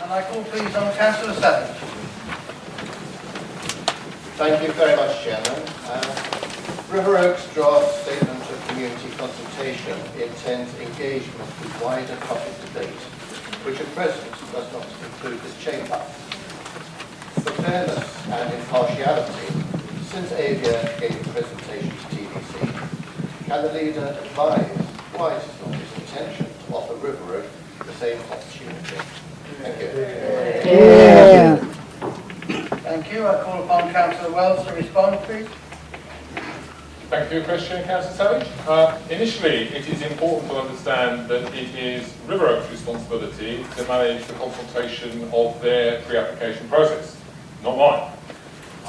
And I call please on Cllr Savage. Thank you very much, Chairman. RiverOak's draft statement of community consultation intends engagement with wider public debate, which at present does not include this chamber. For fairness and impartiality, since Avia gave a presentation to TDC, can the leader advise why it is not his intention to offer RiverOak the same opportunity? Thank you. Yeah. Thank you. I call upon Councillor Wells to respond, please. Thank you for your question, Cllr Savage. Initially, it is important to understand that it is RiverOak's responsibility to manage the consultation of their pre-application process, not mine.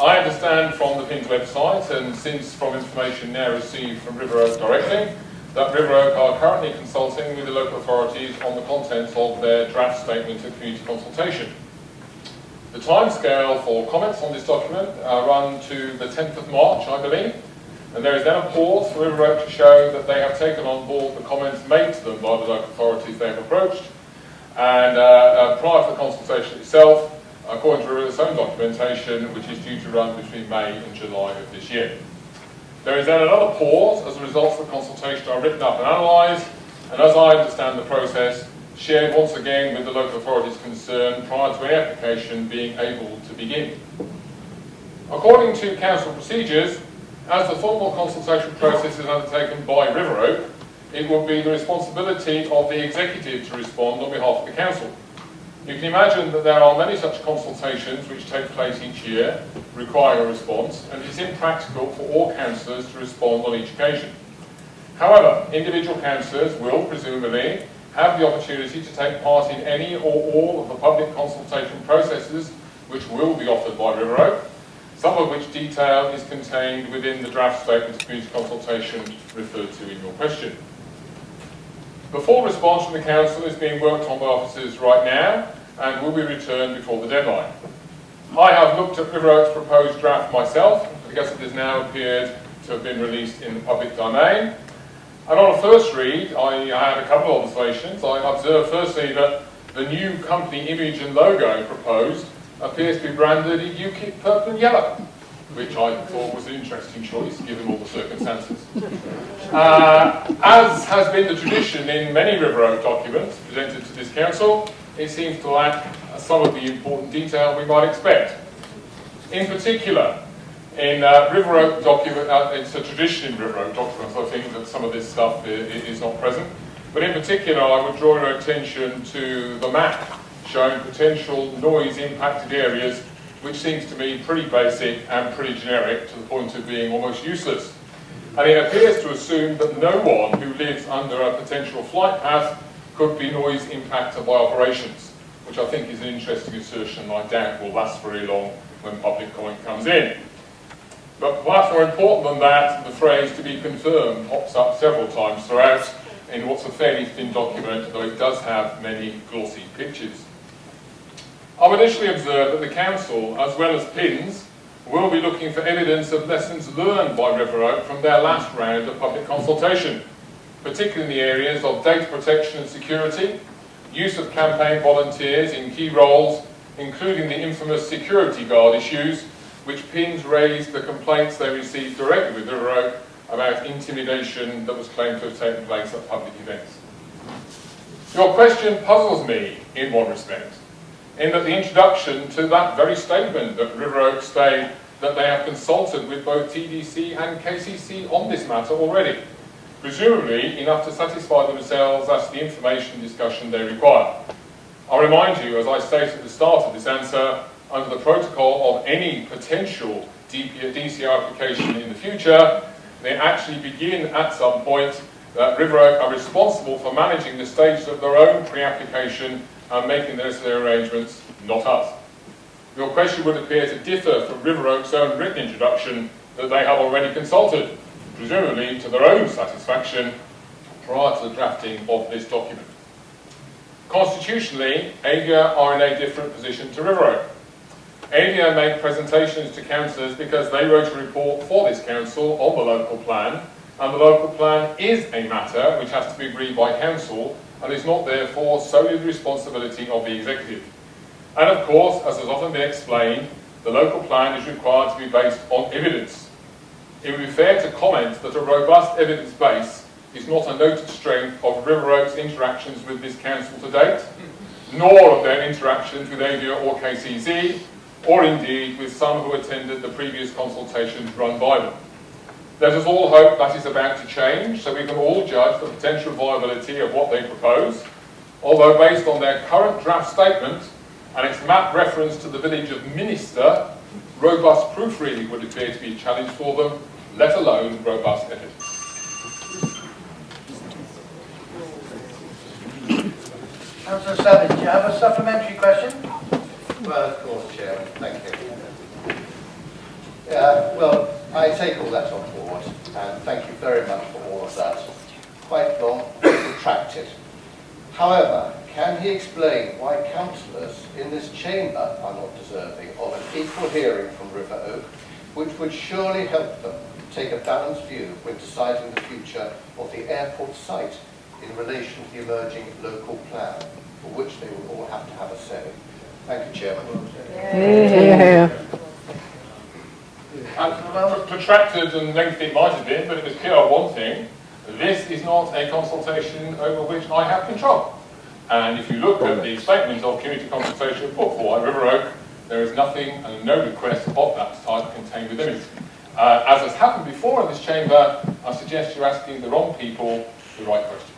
I understand from the PIN's website, and since from information now received from RiverOak directly, that RiverOak are currently consulting with the local authorities on the contents of their draft statement of community consultation. The timescale for comments on this document run to the 10th of March, I believe, and there is then a pause for RiverOak to show that they have taken on board the comments made to them by the local authorities they have approached, and prior to the consultation itself, according to RiverOak's own documentation, which is due to run between May and July of this year. There is then another pause as the results of the consultation are written up and analysed, and as I understand the process, shared once again with the local authorities concerned prior to any application being able to begin. According to council procedures, as the formal consultation process is undertaken by RiverOak, it will be the responsibility of the executive to respond on behalf of the council. You can imagine that there are many such consultations which take place each year, requiring a response, and it is impractical for all councillors to respond on each occasion. However, individual councillors will presumably have the opportunity to take part in any or all of the public consultation processes which will be offered by RiverOak, some of which detail is contained within the draft statement of community consultation referred to in your question. The full response from the council is being worked on by officers right now and will be returned before the deadline. I have looked at RiverOak's proposed draft myself because it has now appeared to have been released in the public domain. And on a first read, I had a couple of observations. I observed firstly that the new company image and logo proposed appears to be branded in UKIP purple and yellow, which I thought was an interesting choice given all the circumstances. As has been the tradition in many RiverOak documents presented to this council, it seems to lack some of the important detail we might expect. In particular, in RiverOak document, it's a tradition in RiverOak documents, I think that some of this stuff is not present. But in particular, I would draw your attention to the map showing potential noise impacted areas, which seems to me pretty basic and pretty generic to the point of being almost useless. And it appears to assume that no one who lives under a potential flight path could be noise impacted by operations, which I think is an interesting assertion I doubt will last very long when public comment comes in. But perhaps more important than that, the phrase "to be confirmed" pops up several times throughout in what's a fairly thin document, though it does have many glossy pictures. I've initially observed that the council, as well as PINs, will be looking for evidence of lessons learned by RiverOak from their last round of public consultation, particularly in the areas of data protection and security, use of campaign volunteers in key roles, including the infamous security guard issues, which PINs raised the complaints they received directly with RiverOak about intimidation that was claimed to have taken place at public events. Your question puzzles me in one respect, in that the introduction to that very statement that RiverOak state that they have consulted with both TDC and KCC on this matter already, presumably enough to satisfy themselves as to the information discussion they require. I'll remind you, as I stated at the start of this answer, under the protocol of any potential DCR application in the future, they actually begin at some point that RiverOak are responsible for managing the stages of their own pre-application and making the necessary arrangements, not us. Your question would appear to differ from RiverOak's own written introduction that they have already consulted, presumably to their own satisfaction, prior to the drafting of this document. Constitutionally, Avia are in a different position to RiverOak. Avia made presentations to councillors because they wrote a report for this council on the local plan, and the local plan is a matter which has to be agreed by council and is not therefore solely the responsibility of the executive. And of course, as has often been explained, the local plan is required to be based on evidence. It would be fair to comment that a robust evidence base is not a noted strength of RiverOak's interactions with this council to date, nor of their interactions with AVIA or KCZ, or indeed with some who attended the previous consultations run by them. Let us all hope that is about to change, so we can all judge the potential viability of what they propose, although based on their current draft statement and its map reference to the village of Minster, robust proofreading would appear to be a challenge for them, let alone robust evidence. Councillor Savage, do you have a supplementary question? Well, of course, Chairman. Thank you. Well, I take all that on board, and thank you very much for all of that. Quite long, protracted. However, can he explain why councillors in this chamber are not deserving of an equal hearing from RiverOak, which would surely help them take a balanced view when deciding the future of the airport site in relation to the emerging local plan, for which they will all have to have a say? Thank you, Chairman. Protracted and lengthy it might have been, but it was clear one thing: this is not a consultation over which I have control. And if you look at the statement of community consultation put forward by RiverOak, there is nothing and no request of that type contained within it. As has happened before in this chamber, I suggest you're asking the wrong people the right questions.